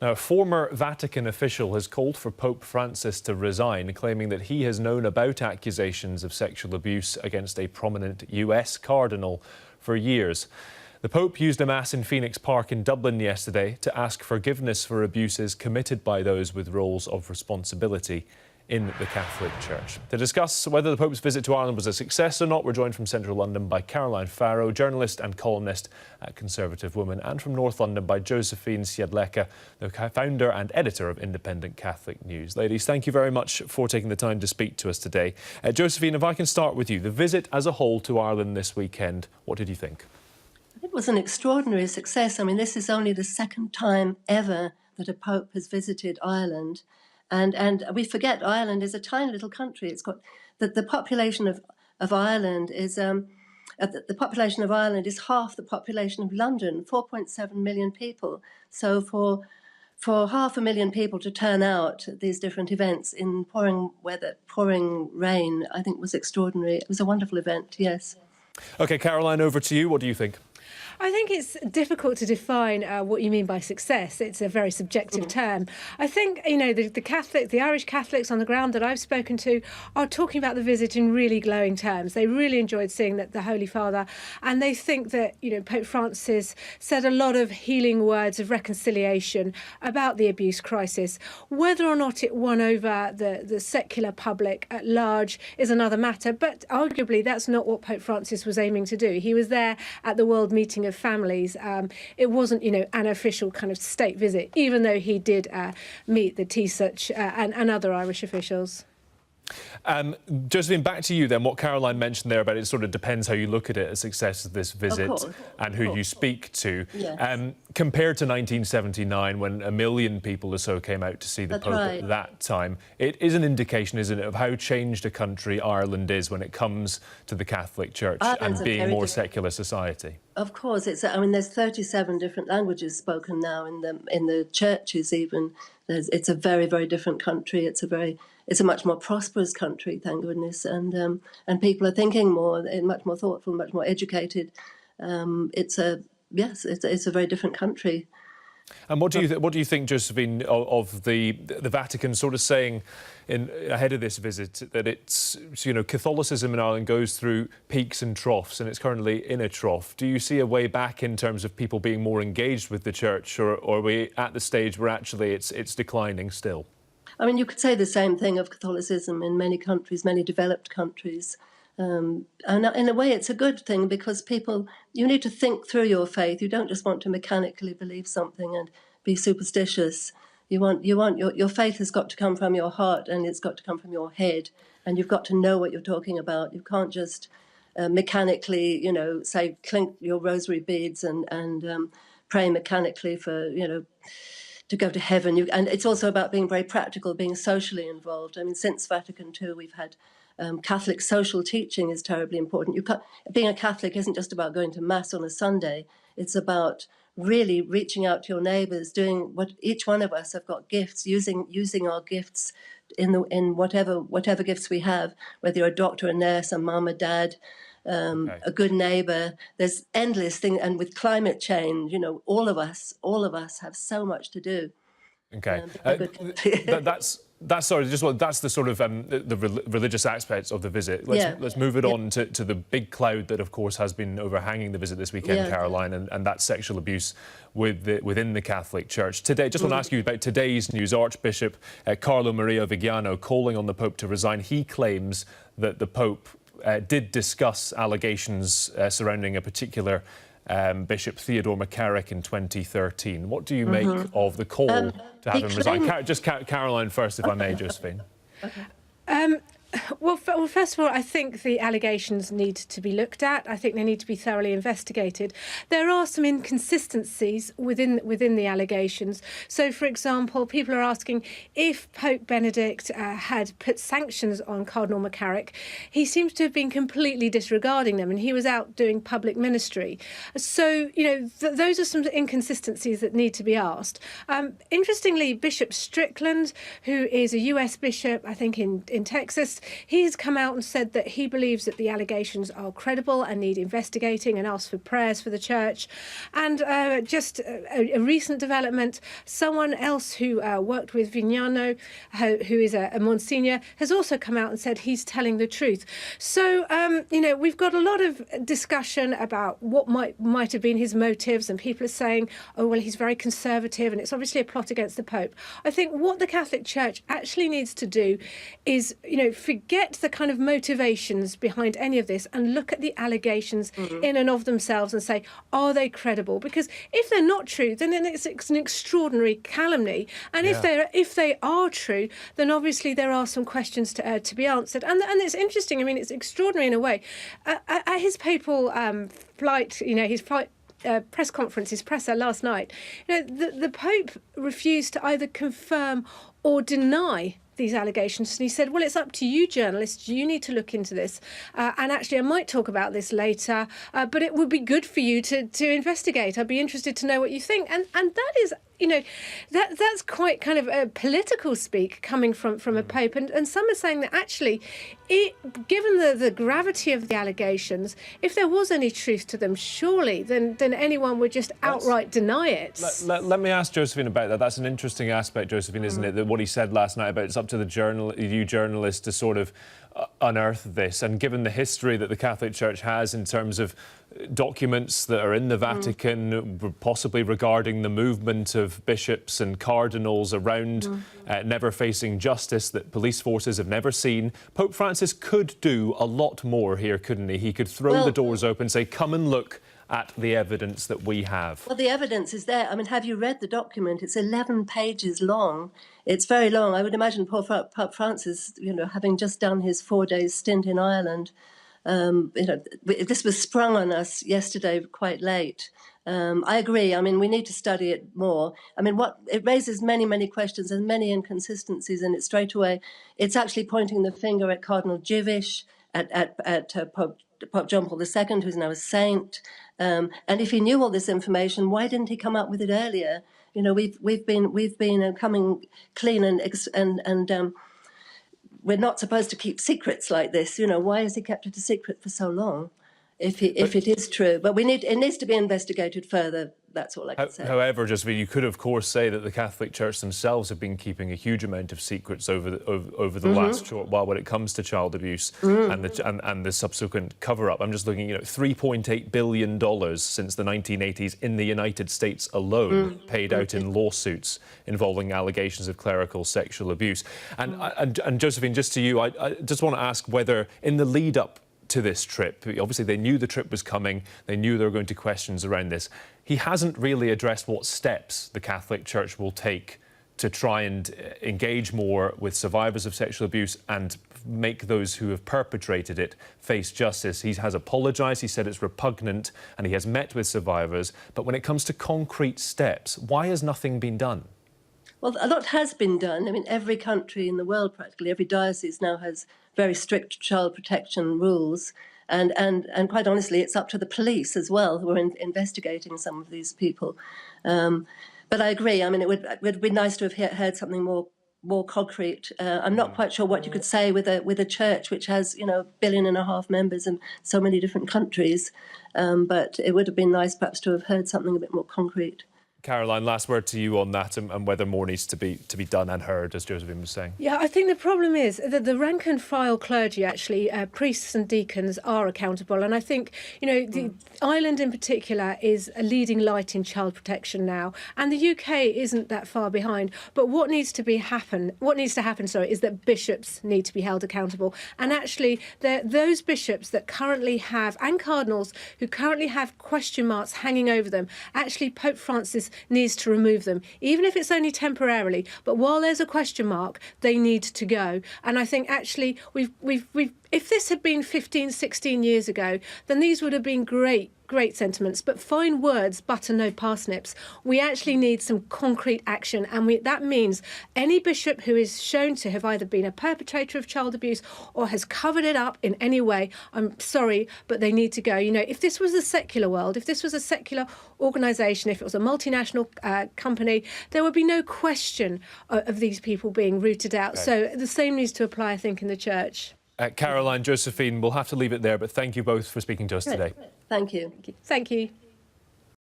Now, a former Vatican official has called for Pope Francis to resign, claiming that he has known about accusations of sexual abuse against a prominent US cardinal for years. The Pope used a mass in Phoenix Park in Dublin yesterday to ask forgiveness for abuses committed by those with roles of responsibility in the Catholic Church. To discuss whether the Pope's visit to Ireland was a success or not, we're joined from central London by Caroline Farrow, journalist and columnist at Conservative Woman, and from North London by Josephine Siedlecka, the founder and editor of Independent Catholic News. Ladies, thank you very much for taking the time to speak to us today. Josephine, if I can start with you, the visit as a whole to Ireland this weekend, what did you think? It was an extraordinary success. I mean, this is only the second time ever that a Pope has visited Ireland. And we forget Ireland is a tiny little country. It's got the population of Ireland is the population of Ireland is half the population of London, 4.7 million people. So for 500,000 people to turn out at these different events in pouring weather, pouring rain, I think was extraordinary. It was a wonderful event. Yes. OK, Caroline, over to you. What do you think? I think it's difficult to define what you mean by success. It's a very subjective term. I think, you know, the Irish Catholics on the ground that I've spoken to are talking about the visit in really glowing terms. They really enjoyed seeing the Holy Father, and they think that, you know, Pope Francis said a lot of healing words of reconciliation about the abuse crisis. Whether or not it won over the secular public at large is another matter, but arguably that's not what Pope Francis was aiming to do. He was there at the World Meeting of Families. It wasn't, you know, an official kind of state visit, even though he did meet the Taoiseach and other Irish officials. Josephine, back to you then. What Caroline mentioned there about it sort of depends how you look at it, a success of this visit and who you speak to. Yes. Compared to 1979, when 1 million people or so came out to see the Pope at that time, it is an indication, isn't it, of how changed a country Ireland is when it comes to the Catholic Church and being a more secular society. Of course, I mean, there's 37 different languages spoken now in the churches. Even it's a very, very different country. It's a much more prosperous country, thank goodness, and people are thinking more, much more thoughtful, much more educated. It's a very different country. And what do you think, Josephine, of the Vatican sort of saying ahead of this visit that it's, you know, Catholicism in Ireland goes through peaks and troughs, and it's currently in a trough. Do you see a way back in terms of people being more engaged with the church, or are we at the stage where actually it's declining still? I mean, you could say the same thing of Catholicism in many countries, many developed countries. And in a way, it's a good thing because you need to think through your faith. You don't just want to mechanically believe something and be superstitious. Your faith has got to come from your heart, and it's got to come from your head, and you've got to know what you're talking about. You can't just mechanically, you know, say clink your rosary beads and pray mechanically for, you know, to go to heaven. And it's also about being very practical, being socially involved. I mean, since Vatican II, we've had Catholic social teaching is terribly important. Being a Catholic isn't just about going to Mass on a Sunday. It's about really reaching out to your neighbours, doing what each one of us have got gifts, using our gifts in whatever gifts we have, whether you're a doctor, a nurse, a mum, a dad, a good neighbour. There's endless things, and with climate change, you know, all of us have so much to do. Okay, that's the sort of the religious aspects of the visit. Let's move it on to the big cloud that, of course, has been overhanging the visit this weekend, Caroline, and that's sexual abuse within the Catholic Church. Today, just want to ask you about today's news. Archbishop Carlo Maria Vigiano calling on the Pope to resign. He claims that the Pope did discuss allegations surrounding a particular Bishop Theodore McCarrick in 2013. What do you make of the call to have him resign? Just Caroline first, if I may, Josephine. Okay. Well, first of all, I think the allegations need to be looked at. I think they need to be thoroughly investigated. There are some inconsistencies within the allegations. So, for example, people are asking if Pope Benedict had put sanctions on Cardinal McCarrick. He seems to have been completely disregarding them, and he was out doing public ministry. So, you know, those are some inconsistencies that need to be asked. Interestingly, Bishop Strickland, who is a US bishop, I think in Texas, he has come out and said that he believes that the allegations are credible and need investigating, and asked for prayers for the church. And just a recent development, someone else who worked with Vilano, who is a Monsignor, has also come out and said he's telling the truth. So, we've got a lot of discussion about what might have been his motives, and people are saying, oh, well, he's very conservative and it's obviously a plot against the Pope. I think what the Catholic Church actually needs to do is, forget the kind of motivations behind any of this and look at the allegations in and of themselves and say, are they credible? Because if they're not true, then it's an extraordinary calumny. And if they are true, then obviously there are some questions to be answered. And it's interesting. I mean, it's extraordinary in a way. At his papal press conference, his presser last night, the Pope refused to either confirm or deny these allegations. And he said, well, it's up to you, journalists. You need to look into this. And actually, I might talk about this later, but it would be good for you to investigate. I'd be interested to know what you think. And that is, that's quite kind of a political speak coming from a Pope. And some are saying that actually, given the gravity of the allegations, if there was any truth to them, surely then anyone would just outright deny it. Let me ask Josephine about that. That's an interesting aspect, Josephine, isn't it? That what he said last night about it's up to you journalists to sort of unearth this. And given the history that the Catholic Church has in terms of documents that are in the Vatican, possibly regarding the movement of bishops and cardinals around never facing justice that police forces have never seen, Pope Francis could do a lot more here, couldn't he? He could throw the doors open, say, come and look at the evidence that we have. Well, the evidence is there. I mean, have you read the document? It's 11 pages long. It's very long. I would imagine poor Pope Francis, having just done his 4-day stint in Ireland, this was sprung on us yesterday quite late. I agree. I mean, we need to study it more. I mean, it raises many, many questions and many inconsistencies, and straight away, it's actually pointing the finger at Cardinal Dziwisz, at Pope John Paul II, who's now a saint. And if he knew all this information, why didn't he come up with it earlier? We've been coming clean and we're not supposed to keep secrets like this. Why has he kept it a secret for so long? If it is true, but it needs to be investigated further. That's all I can say. However, Josephine, you could of course say that the Catholic Church themselves have been keeping a huge amount of secrets over the last short while when it comes to child abuse and the subsequent cover-up. I'm just looking, $3.8 billion since the 1980s in the United States alone paid out in lawsuits involving allegations of clerical sexual abuse. And Josephine, just to you, I just want to ask whether in the lead-up to this trip, obviously they knew the trip was coming, they knew there were going to be questions around this. He hasn't really addressed what steps the Catholic Church will take to try and engage more with survivors of sexual abuse and make those who have perpetrated it face justice. He has apologised, he said it's repugnant, and he has met with survivors. But when it comes to concrete steps, why has nothing been done? Well, a lot has been done. I mean, every country in the world, practically every diocese now has very strict child protection rules. And quite honestly, it's up to the police as well, who are investigating some of these people. But I agree. I mean, it would be nice to have heard something more concrete. I'm not quite sure what you could say with a church which has, 1.5 billion members in so many different countries. But it would have been nice perhaps to have heard something a bit more concrete. Caroline, last word to you on that and whether more needs to be done and heard, as Josephine was saying. Yeah, I think the problem is that the rank and file clergy, actually, priests and deacons, are accountable. And I think, the Ireland in particular is a leading light in child protection now. And the UK isn't that far behind. But what needs to happen, is that bishops need to be held accountable. And actually, those bishops that currently have, and cardinals who currently have question marks hanging over them, actually Pope Francis needs to remove them, even if it's only temporarily. But while there's a question mark, they need to go. And I think actually we've If this had been 15, 16 years ago, then these would have been great sentiments, but fine words, butter no parsnips. We actually need some concrete action, and that means any bishop who is shown to have either been a perpetrator of child abuse or has covered it up in any way, I'm sorry, but they need to go. You know, if this was a secular world, if this was a secular organisation, if it was a multinational company, there would be no question of these people being rooted out. Right. So the same needs to apply, I think, in the church. Caroline, Josephine, we'll have to leave it there, but thank you both for speaking to us today. Thank you. Thank you.